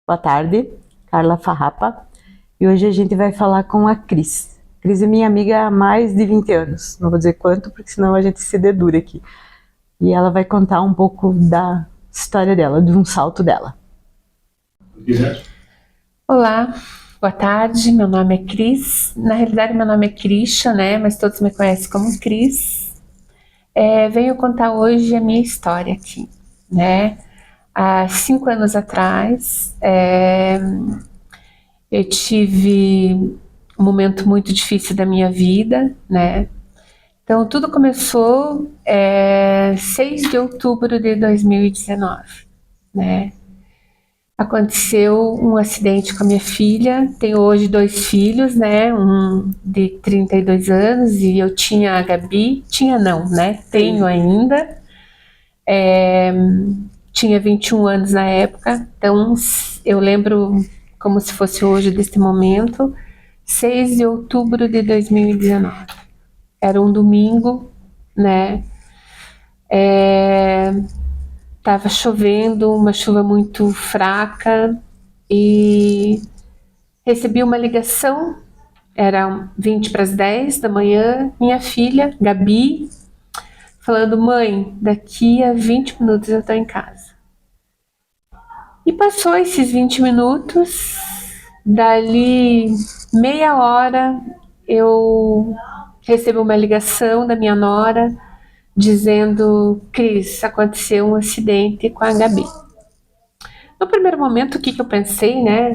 Boa tarde, Carla Farrapa. E hoje a gente vai falar com a Cris. Cris é minha amiga há mais de 20 anos. Não vou dizer quanto, porque senão a gente se dedura aqui. E ela vai contar um pouco da história dela, de um salto dela. Olá, boa tarde, meu nome é Cris. Na realidade, meu nome é Christian, né? Mas todos me conhecem como Cris. Venho contar hoje a minha história aqui, né? Há 5 anos atrás, eu tive um momento muito difícil da minha vida, né? Então, tudo começou 6 de outubro de 2019, né? Aconteceu um acidente com a minha filha. Tenho hoje 2 filhos, né? Um de 32 anos e eu tinha a Gabi. Tinha não, né? Tenho ainda. Tinha 21 anos na época. Então eu lembro como se fosse hoje deste momento. 6 de outubro de 2019. Era um domingo, né? Tava chovendo, uma chuva muito fraca e recebi uma ligação, eram 20 para as 10 da manhã, minha filha, Gabi, falando: mãe, daqui a 20 minutos eu estou em casa. E passou esses 20 minutos, dali meia hora eu recebi uma ligação da minha nora dizendo: Cris, aconteceu um acidente com a Gabi. No primeiro momento, o que eu pensei, né?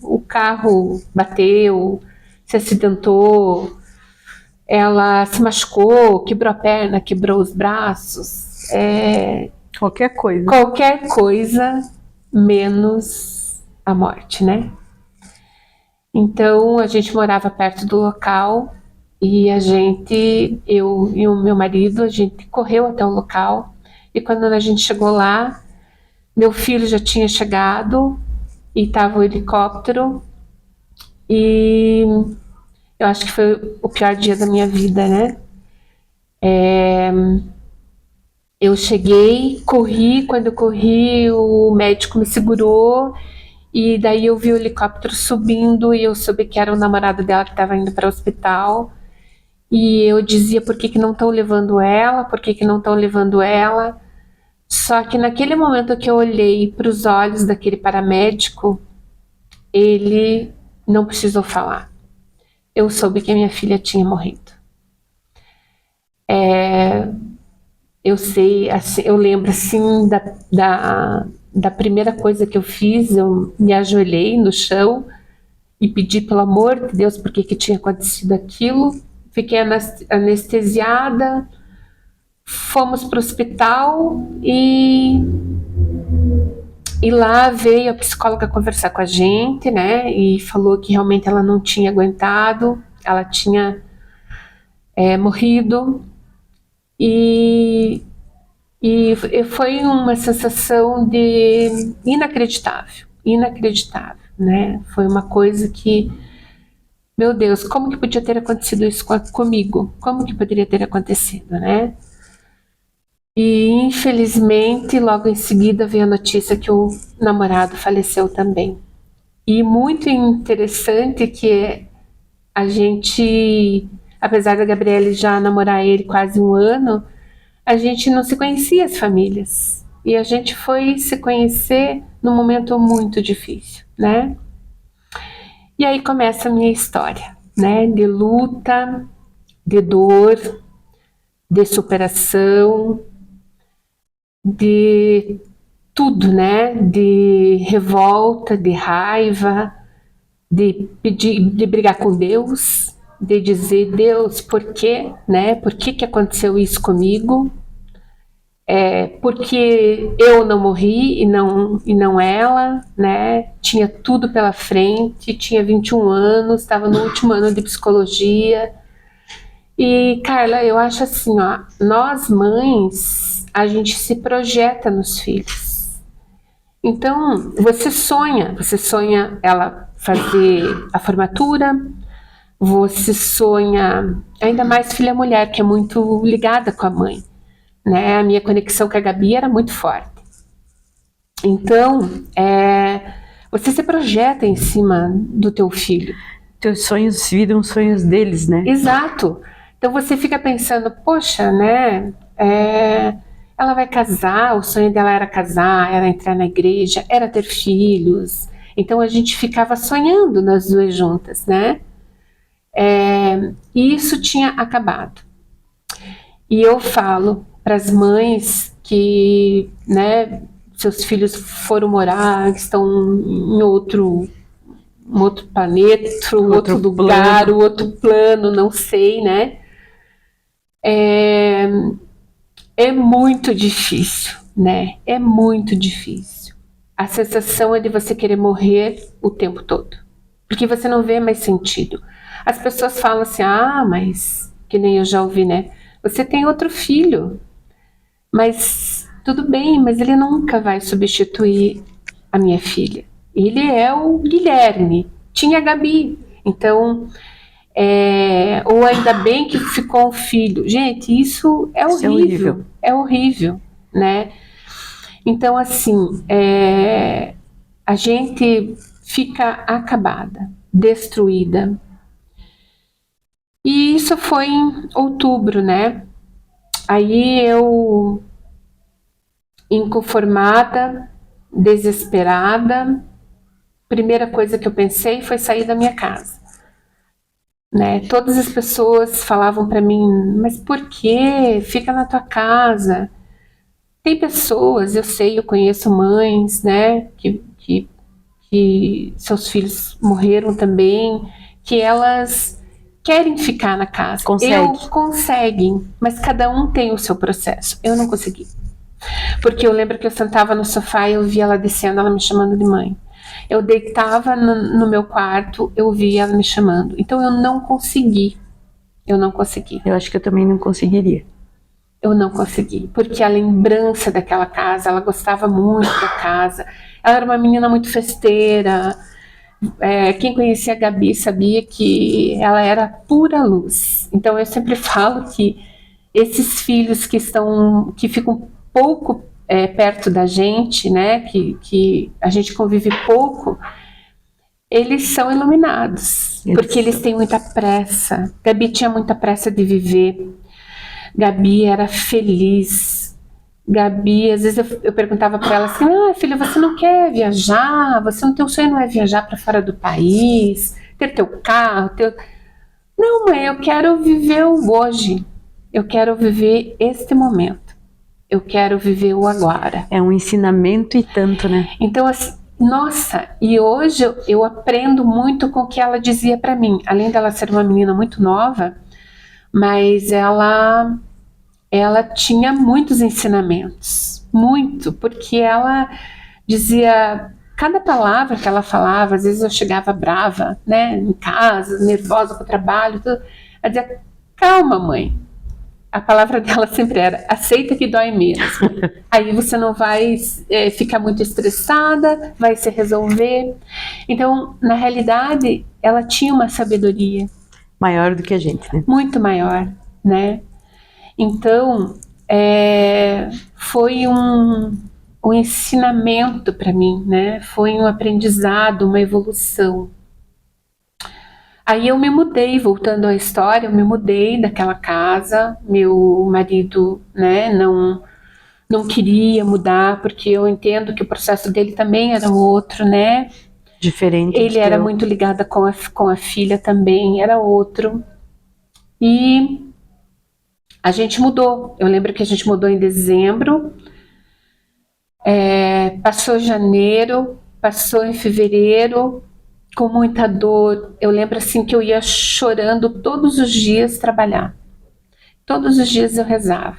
O carro bateu, se acidentou, ela se machucou, quebrou a perna, quebrou os braços. Qualquer coisa. Qualquer coisa menos a morte, né? Então, a gente morava perto do local e eu e o meu marido, a gente correu até o local. E quando a gente chegou lá, meu filho já tinha chegado e estava o helicóptero, e eu acho que foi o pior dia da minha vida, né? Eu cheguei, corri, quando eu corri o médico me segurou e daí eu vi o helicóptero subindo e eu soube que era o namorado dela que estava indo para o hospital. E eu dizia: por que que não estão levando ela? Por que que não estão levando ela? Só que naquele momento que eu olhei para os olhos daquele paramédico, ele não precisou falar. Eu soube que a minha filha tinha morrido. Eu sei, assim, eu lembro assim da primeira coisa que eu fiz. Eu me ajoelhei no chão e pedi pelo amor de Deus por que tinha acontecido aquilo. Fiquei anestesiada, fomos para o hospital e lá veio a psicóloga conversar com a gente, né? E falou que realmente ela não tinha aguentado, ela tinha morrido. E, e foi uma sensação de inacreditável, inacreditável, né? Foi uma coisa que, meu Deus, como que podia ter acontecido isso comigo? Como que poderia ter acontecido, né? E infelizmente, logo em seguida veio a notícia que o namorado faleceu também. E muito interessante que a gente, apesar da Gabriele já namorar ele quase um ano, a gente não se conhecia as famílias. E a gente foi se conhecer num momento muito difícil, né? E aí começa a minha história, né? De luta, de dor, de superação, de tudo, né? De revolta, de raiva, de pedir, de brigar com Deus, de dizer: Deus, por quê, né? Por que aconteceu isso comigo? Porque eu não morri e não ela, né? Tinha tudo pela frente, tinha 21 anos, estava no último ano de psicologia. E, Carla, eu acho assim, ó, nós mães, a gente se projeta nos filhos. Então, você sonha ela fazer a formatura, você sonha, ainda mais filha mulher, que é muito ligada com a mãe, né? A minha conexão com a Gabi era muito forte. Então, Você se projeta em cima do teu filho. Teus sonhos viram sonhos deles, né? Exato. Então você fica pensando, poxa, né? Ela vai casar, o sonho dela era casar, era entrar na igreja, era ter filhos. Então a gente ficava sonhando nas duas juntas, né? E isso tinha acabado. E eu falo para as mães que, né, seus filhos foram morar, estão em outro planeta, outro lugar, outro plano, não sei, né? É muito difícil, né? É muito difícil. A sensação é de você querer morrer o tempo todo, porque você não vê mais sentido. As pessoas falam assim, mas, que nem eu já ouvi, né? Você tem outro filho, mas tudo bem, mas ele nunca vai substituir a minha filha. Ele é o Guilherme, tinha a Gabi, então, ou ainda bem que ficou um filho. Gente, isso é horrível, é horrível, né? Então, assim, a gente fica acabada, destruída. E isso foi em outubro, né? Aí eu, inconformada, desesperada, primeira coisa que eu pensei foi sair da minha casa, né? Todas as pessoas falavam para mim, mas por quê? Fica na tua casa. Tem pessoas, eu sei, eu conheço mães, né, que seus filhos morreram também, que elas querem ficar na casa. Conseguem, mas cada um tem o seu processo. Eu não consegui. Porque eu lembro que eu sentava no sofá e eu via ela descendo, ela me chamando de mãe. Eu deitava no meu quarto, eu via ela me chamando. Então eu não consegui. Eu acho que eu também não conseguiria. Eu não consegui, porque a lembrança daquela casa, ela gostava muito da casa. Ela era uma menina muito festeira. Quem conhecia a Gabi sabia que ela era pura luz. Então eu sempre falo que esses filhos que ficam pouco perto da gente, né, que a gente convive pouco, eles são iluminados, porque eles têm muita pressa. Gabi tinha muita pressa de viver. Gabi era feliz. Gabi, às vezes eu perguntava para ela assim, filha, você não quer viajar? Você não tem um sonho, não é viajar para fora do país? Ter teu carro? Não, mãe, eu quero viver o hoje. Eu quero viver este momento. Eu quero viver o agora. É um ensinamento e tanto, né? Então, assim, nossa, e hoje eu aprendo muito com o que ela dizia para mim. Além dela ser uma menina muito nova, mas ela tinha muitos ensinamentos, muito, porque ela dizia, cada palavra que ela falava, às vezes eu chegava brava, né, em casa, nervosa com o trabalho, tudo, ela dizia, calma, mãe. A palavra dela sempre era, aceita que dói mesmo. Aí você não vai ficar muito estressada, vai se resolver. Então, na realidade, ela tinha uma sabedoria. Maior do que a gente, né? Muito maior, né? Então, foi um ensinamento para mim, né? Foi um aprendizado, uma evolução. Aí eu me mudei, voltando à história, eu me mudei daquela casa. Meu marido, né, não queria mudar, porque eu entendo que o processo dele também era outro, né? Diferente. Ele era muito ligado com a filha também, era outro. E a gente mudou. Eu lembro que a gente mudou em dezembro, passou janeiro, passou em fevereiro, com muita dor. Eu lembro assim que eu ia chorando todos os dias trabalhar. Todos os dias eu rezava.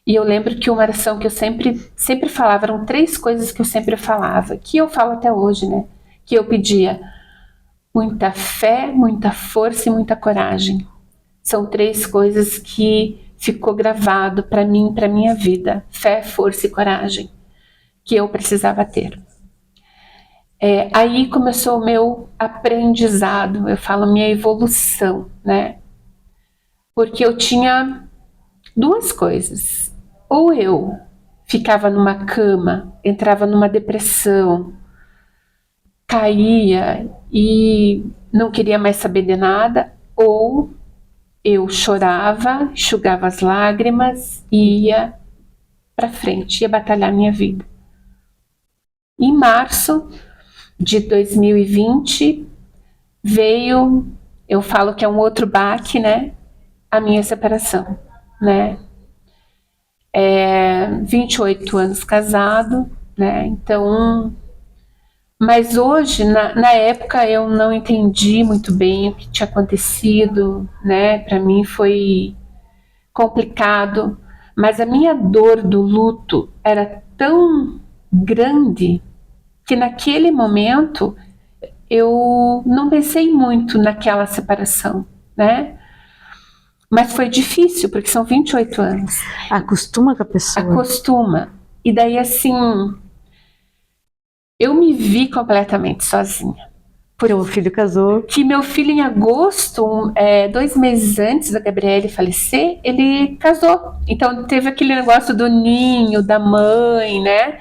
E eu lembro que uma oração que eu sempre falava, eram 3 coisas que eu sempre falava, que eu falo até hoje, né? Que eu pedia muita fé, muita força e muita coragem. São 3 coisas que ficou gravado para mim, para minha vida. Fé, força e coragem, que eu precisava ter. Aí começou o meu aprendizado, eu falo minha evolução, né? Porque eu tinha 2 coisas. Ou eu ficava numa cama, entrava numa depressão, caía e não queria mais saber de nada, ou eu chorava, enxugava as lágrimas e ia para frente, ia batalhar minha vida. Em março de 2020 veio, eu falo que é um outro baque, né? A minha separação, né? 28 anos casado, né? Então, mas hoje, na época, eu não entendi muito bem o que tinha acontecido, né? Para mim foi complicado, mas a minha dor do luto era tão grande que naquele momento eu não pensei muito naquela separação, né? Mas foi difícil, porque são 28 anos. Acostuma com a pessoa. Acostuma. E daí, assim, eu me vi completamente sozinha. Porque o filho casou. Que meu filho, em agosto, 2 meses antes da Gabriele falecer, ele casou. Então, teve aquele negócio do ninho, da mãe, né?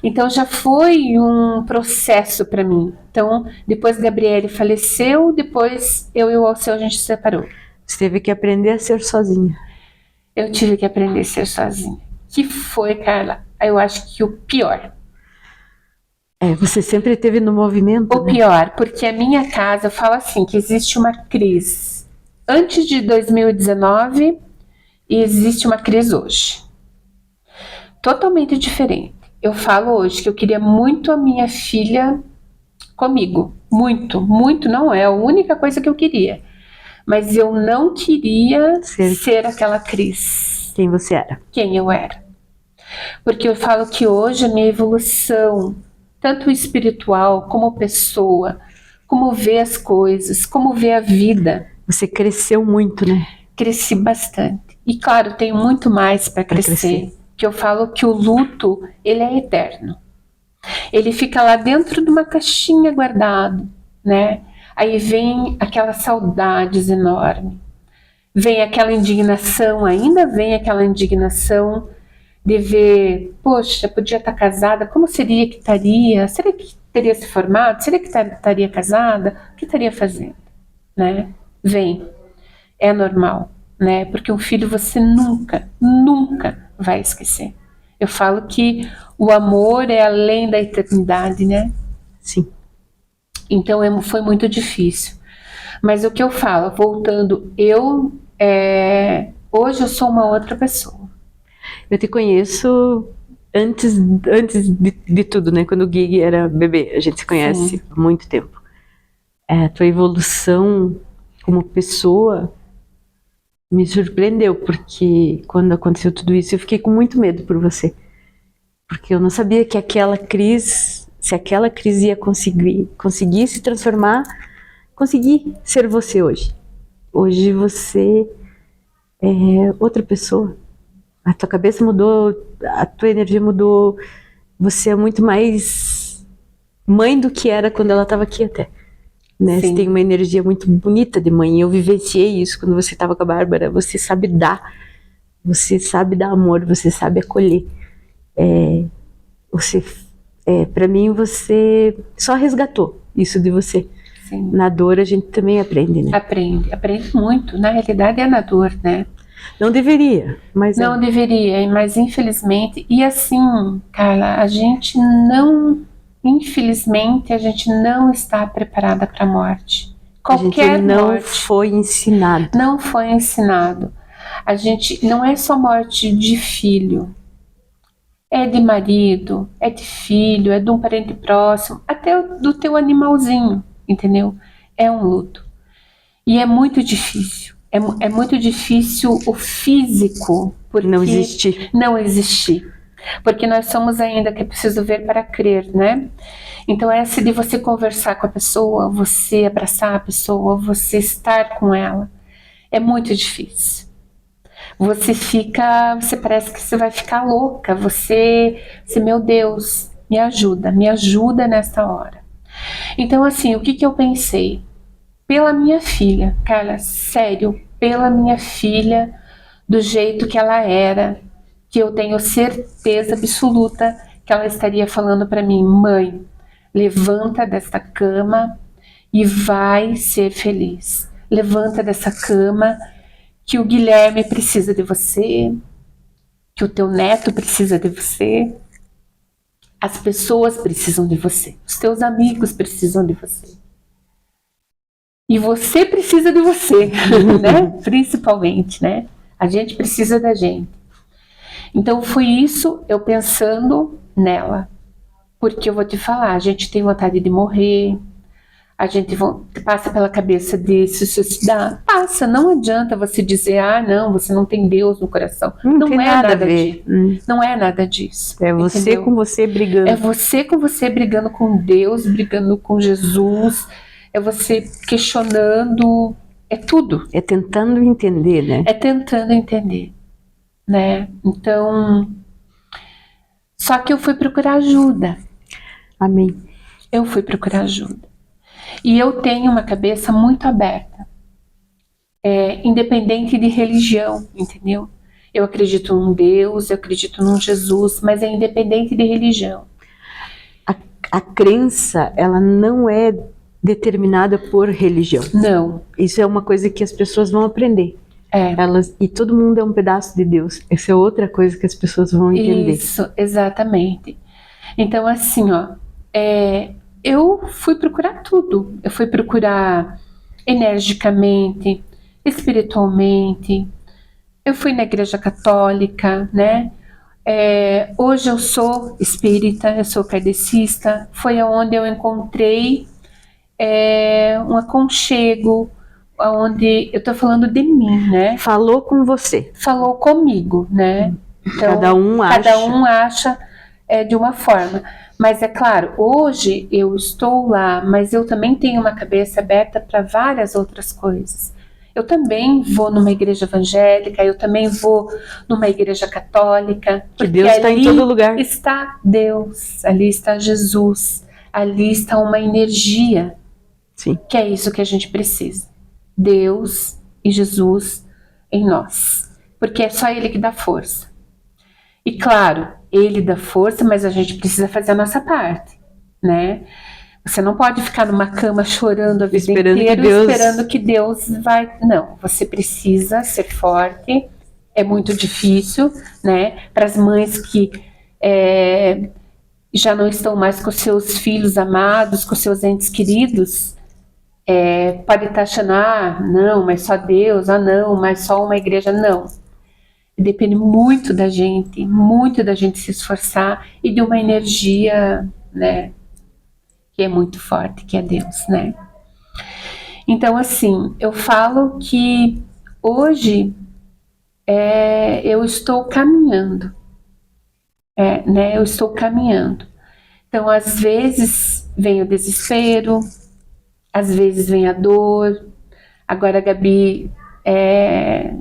Então, já foi um processo para mim. Então, depois da Gabriele faleceu, depois eu e o Alceu, a gente se separou. Você teve que aprender a ser sozinha. Eu tive que aprender a ser sozinha. Que foi, Carla, eu acho que o pior. Você sempre esteve no movimento, O pior, porque a minha casa, eu falo assim, que existe uma crise antes de 2019 e existe uma crise hoje. Totalmente diferente. Eu falo hoje que eu queria muito a minha filha comigo. Muito, muito, não é a única coisa que eu queria. Mas eu não queria ser aquela Cris. Quem você era. Quem eu era. Porque eu falo que hoje a minha evolução, tanto espiritual como pessoa, como ver as coisas, como ver a vida. Você cresceu muito, né? Cresci bastante. E claro, tenho muito mais para crescer. Que eu falo que o luto, ele é eterno. Ele fica lá dentro de uma caixinha guardado, né? Aí vem aquelas saudades enormes. Vem aquela indignação, ainda vem aquela indignação de ver, poxa, podia estar casada, como seria que estaria? Seria que teria se formado? Seria que estaria casada? O que estaria fazendo? Né? Vem. É normal, né? Porque um filho você nunca, nunca vai esquecer. Eu falo que o amor é além da eternidade, né? Sim. Então foi muito difícil. Mas o que eu falo, voltando, hoje eu sou uma outra pessoa. Eu te conheço antes de tudo, né? Quando o Gui era bebê. A gente se conhece há muito tempo. A tua evolução como pessoa me surpreendeu, porque quando aconteceu tudo isso, eu fiquei com muito medo por você. Porque eu não sabia que aquela crise, se aquela crise ia conseguir se transformar, conseguir ser você hoje. Hoje você é outra pessoa. A tua cabeça mudou, a tua energia mudou. Você é muito mais mãe do que era quando ela estava aqui até. Né? Você tem uma energia muito bonita de mãe. Eu vivenciei isso quando você estava com a Bárbara. Você sabe dar amor, você sabe acolher. Para mim, você só resgatou isso de você. Sim. Na dor a gente também aprende, né? Aprende muito. Na realidade é na dor, né? Não deveria, mas não deveria, mas infelizmente. E assim, Carla, infelizmente, a gente não está preparada para a morte. Qualquer morte. Não foi ensinado. Não foi ensinado. A gente não é só morte de filho. É de marido, é de filho, é de um parente próximo, até do teu animalzinho, entendeu? É um luto. E é muito difícil. É muito difícil o físico. Porque não existir. Não existir. Porque nós somos ainda que é preciso ver para crer, né? Então essa de você conversar com a pessoa, você abraçar a pessoa, você estar com ela, é muito difícil. Você parece que você vai ficar louca, meu Deus, me ajuda nessa hora. Então assim, o que eu pensei? Pela minha filha, Carla, sério, pela minha filha, do jeito que ela era, que eu tenho certeza absoluta que ela estaria falando para mim, mãe, Levanta desta cama e vai ser feliz. Levanta dessa cama que o Guilherme precisa de você, que o teu neto precisa de você, as pessoas precisam de você, os teus amigos precisam de você. E você precisa de você, né? Principalmente, né? A gente precisa da gente. Então foi isso, eu pensando nela. Porque eu vou te falar, a gente tem vontade de morrer, a gente passa pela cabeça de se suicidar. Passa, não adianta você dizer, ah, não, você não tem Deus no coração. Não tem é nada a ver. disso. Não é nada disso. É você entendeu? com você brigando. É você com você brigando com Deus, brigando com Jesus, é você questionando, é tudo. É tentando entender, né? É tentando entender, né? Então, só que eu fui procurar ajuda. Amém. Eu fui procurar ajuda. E eu tenho uma cabeça muito aberta, independente de religião, entendeu? Eu acredito num Deus, eu acredito num Jesus, mas é independente de religião. A crença, ela não é determinada por religião. Não. Isso é uma coisa que as pessoas vão aprender. É. E todo mundo é um pedaço de Deus. Essa é outra coisa que as pessoas vão entender. Isso, exatamente. Então, assim, ó, eu fui procurar tudo. Eu fui procurar energicamente, espiritualmente. Eu fui na igreja católica, né? Hoje eu sou espírita, eu sou kardecista. Foi onde eu encontrei um aconchego, onde eu tô falando de mim, né? Falou com você. Falou comigo, né? Então, cada um acha de uma forma. Mas é claro, hoje eu estou lá, mas eu também tenho uma cabeça aberta para várias outras coisas. Eu também vou numa igreja evangélica, eu também vou numa igreja católica. Que Deus está em todo lugar. Está Deus, ali está Jesus, ali está uma energia. Sim. Que é isso que a gente precisa. Deus e Jesus em nós. Porque é só Ele que dá força. E claro, Ele dá força, mas a gente precisa fazer a nossa parte, né? Você não pode ficar numa cama chorando a vida inteira, esperando que Deus vai... Não, você precisa ser forte. É muito difícil, né? Para as mães que já não estão mais com seus filhos amados, com seus entes queridos, pode estar achando, não, mas só Deus, não, mas só uma igreja, não. Depende muito da gente se esforçar e de uma energia, né, que é muito forte, que é Deus, né. Então, assim, eu falo que hoje eu estou caminhando, né, eu estou caminhando. Então, às vezes vem o desespero, às vezes vem a dor. Agora a Gabi,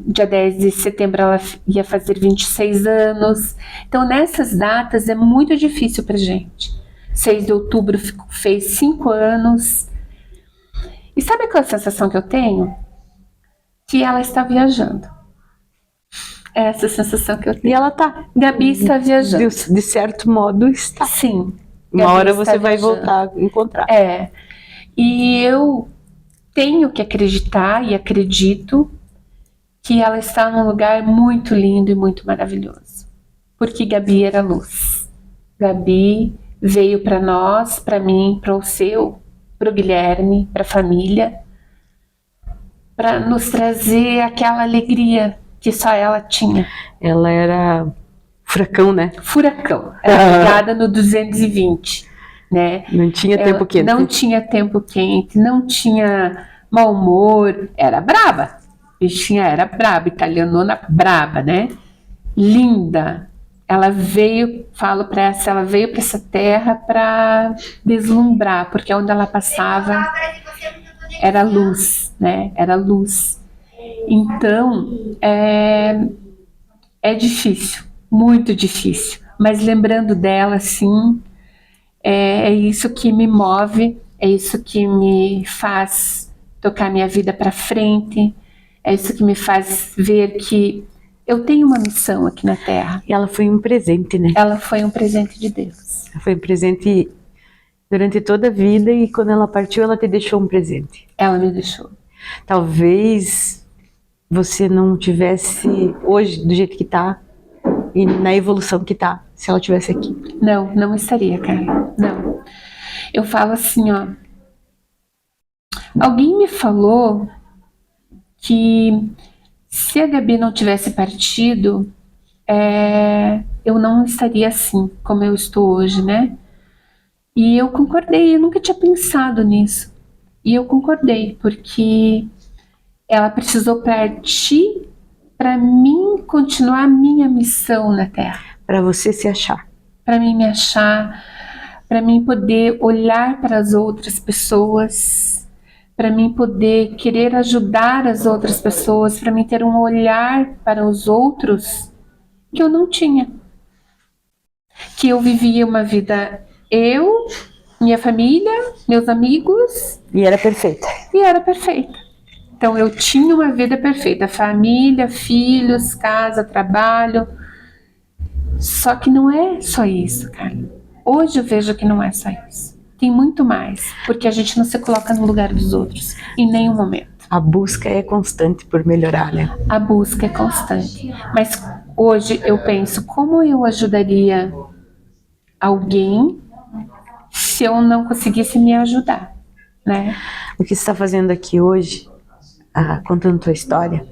dia 10 de setembro, ela ia fazer 26 anos. Então, nessas datas é muito difícil pra gente. 6 de outubro fez 5 anos. E sabe qual é a sensação que eu tenho? Que ela está viajando. É essa sensação que eu tenho. E ela tá. Gabi está viajando. De certo modo está. Sim. Uma hora você vai voltar a encontrar. E eu tenho que acreditar e acredito que ela está num lugar muito lindo e muito maravilhoso. Porque Gabi era luz. Gabi veio para nós, para mim, para o seu, para o Guilherme, para a família, para nos trazer aquela alegria que só ela tinha. Ela era furacão, né? Furacão. Era ligada no 220. Né? Não tinha tempo quente. Não tinha tempo quente, não tinha mau humor, era braba. Bichinha era braba, italianona braba, né? Linda. Ela veio, falo para ela veio para essa terra para deslumbrar, porque onde ela passava era luz, né? Era luz. Então, é difícil, muito difícil. Mas lembrando dela, assim, é isso que me move, é isso que me faz tocar minha vida para frente, é isso que me faz ver que eu tenho uma missão aqui na Terra. E ela foi um presente, né? Ela foi um presente de Deus. Foi um presente durante toda a vida, e quando ela partiu, ela te deixou um presente. Ela me deixou. Talvez você não tivesse hoje do jeito que tá e na evolução que tá, se ela tivesse aqui. Não, não estaria, cara. Não. Eu falo assim, ó. Alguém me falou que se a Gabi não tivesse partido, eu não estaria assim como eu estou hoje, né? E eu concordei, eu nunca tinha pensado nisso. E eu concordei, porque ela precisou partir para mim continuar a minha missão na Terra. Para você se achar. Para mim me achar, para mim poder olhar para as outras pessoas, para mim poder querer ajudar as outras pessoas, para mim ter um olhar para os outros que eu não tinha. Que eu vivia uma vida, eu, minha família, meus amigos. E era perfeita. E era perfeita. Então eu tinha uma vida perfeita, família, filhos, casa, trabalho. Só que não é só isso, cara. Hoje eu vejo que não é só isso. Tem muito mais, porque a gente não se coloca no lugar dos outros em nenhum momento. A busca é constante por melhorar, né? A busca é constante. Mas hoje eu penso, como eu ajudaria alguém se eu não conseguisse me ajudar, né? O que você está fazendo aqui hoje, contando tua história,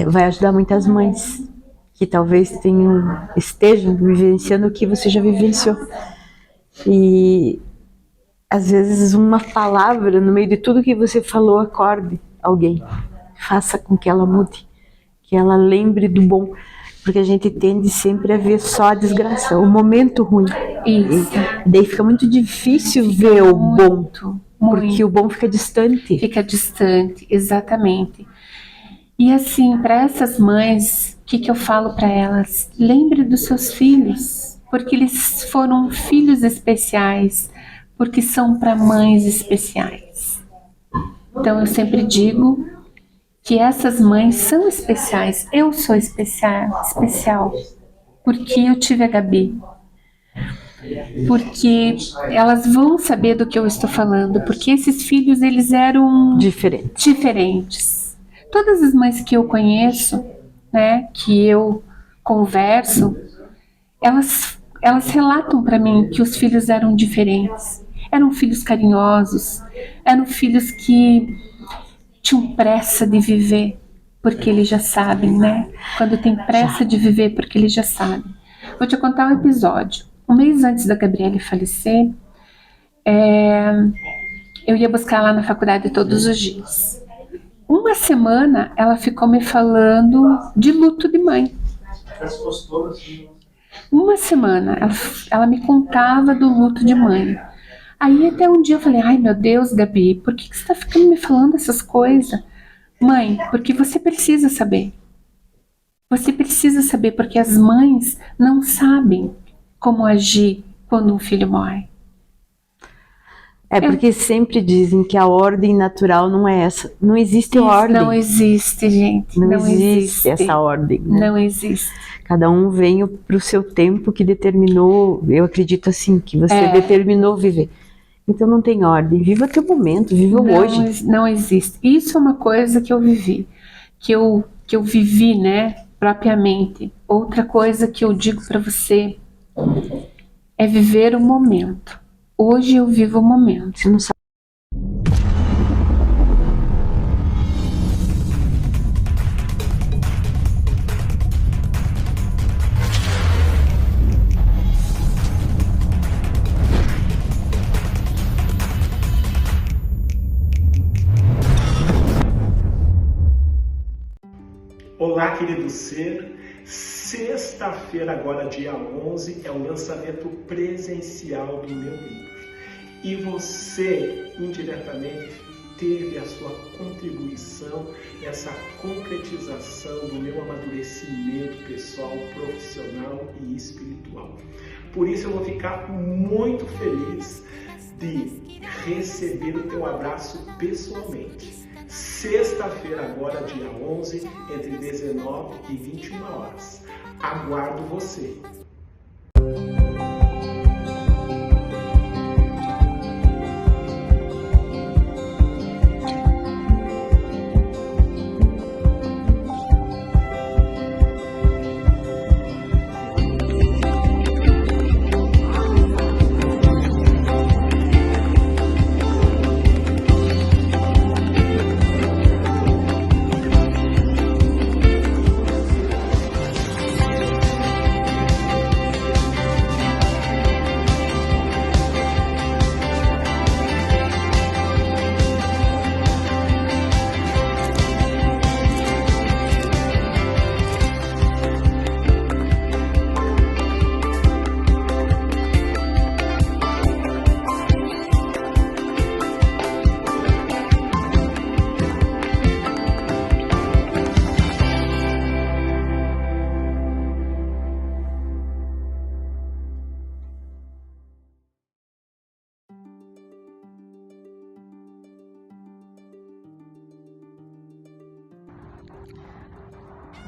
vai ajudar muitas mães que talvez estejam vivenciando o que você já vivenciou. E às vezes uma palavra no meio de tudo que você falou acorde alguém, faça com que ela mude, que ela lembre do bom, porque a gente tende sempre a ver só a desgraça, o momento ruim. Isso. E daí fica muito difícil ver o bom, porque o bom fica distante. Fica distante, exatamente. E assim, para essas mães, o que eu falo para elas? Lembre dos seus filhos, porque eles foram filhos especiais, porque são para mães especiais. Então eu sempre digo que essas mães são especiais. Eu sou especial, porque eu tive a Gabi. Porque elas vão saber do que eu estou falando, porque esses filhos, eles eram diferentes. Todas as mães que eu conheço, né, que eu converso, elas relatam para mim que os filhos eram diferentes. Eram filhos carinhosos, eram filhos que tinham pressa de viver, porque eles já sabem, né? Quando tem pressa de viver, porque eles já sabem. Vou te contar um episódio. Um mês antes da Gabriele falecer, eu ia buscar ela na faculdade todos os dias. Uma semana ela ficou me falando de luto de mãe. Uma semana ela me contava do luto de mãe. Aí até um dia eu falei, ai meu Deus, Gabi, por que você está ficando me falando essas coisas? Mãe, porque você precisa saber. Você precisa saber, porque as mães não sabem como agir quando um filho morre. Porque sempre dizem que a ordem natural não é essa. Não existe ordem. Não existe, gente. Não existe essa ordem. Né? Não existe. Cada um vem para o seu tempo que determinou, eu acredito assim, que você determinou viver. Então não tem ordem. Viva teu momento, viva hoje. Não existe. Isso é uma coisa que eu vivi. Que eu vivi, né, propriamente. Outra coisa que eu digo para você é viver o momento. Hoje eu vivo o momento. Você não sabe. Olá, querido ser. Sexta-feira, agora dia 11, é o lançamento presencial do meu livro. E você, indiretamente, teve a sua contribuição, essa concretização do meu amadurecimento pessoal, profissional e espiritual. Por isso eu vou ficar muito feliz de receber o teu abraço pessoalmente. Sexta-feira, agora dia 11, entre 19 e 21 horas. Aguardo você!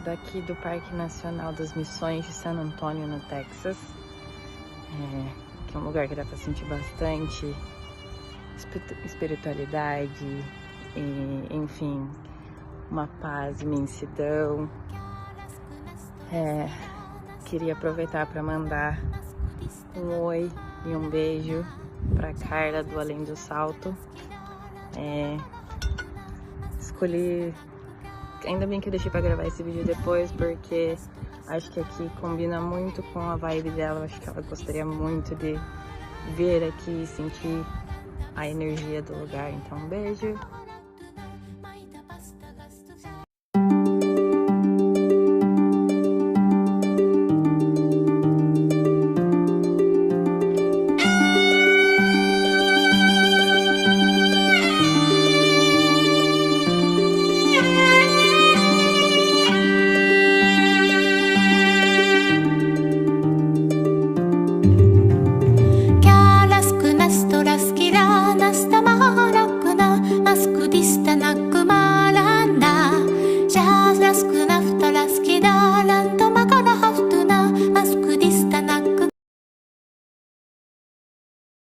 daqui do Parque Nacional das Missões de San Antonio, no Texas, que é um lugar que dá pra sentir bastante espiritualidade e, enfim, uma paz, imensidão. Queria aproveitar para mandar um oi e um beijo para Carla do Além do Salto. Escolhi, ainda bem que eu deixei para gravar esse vídeo depois, porque acho que aqui combina muito com a vibe dela. Acho que ela gostaria muito de ver aqui e sentir a energia do lugar. Então, um beijo. Las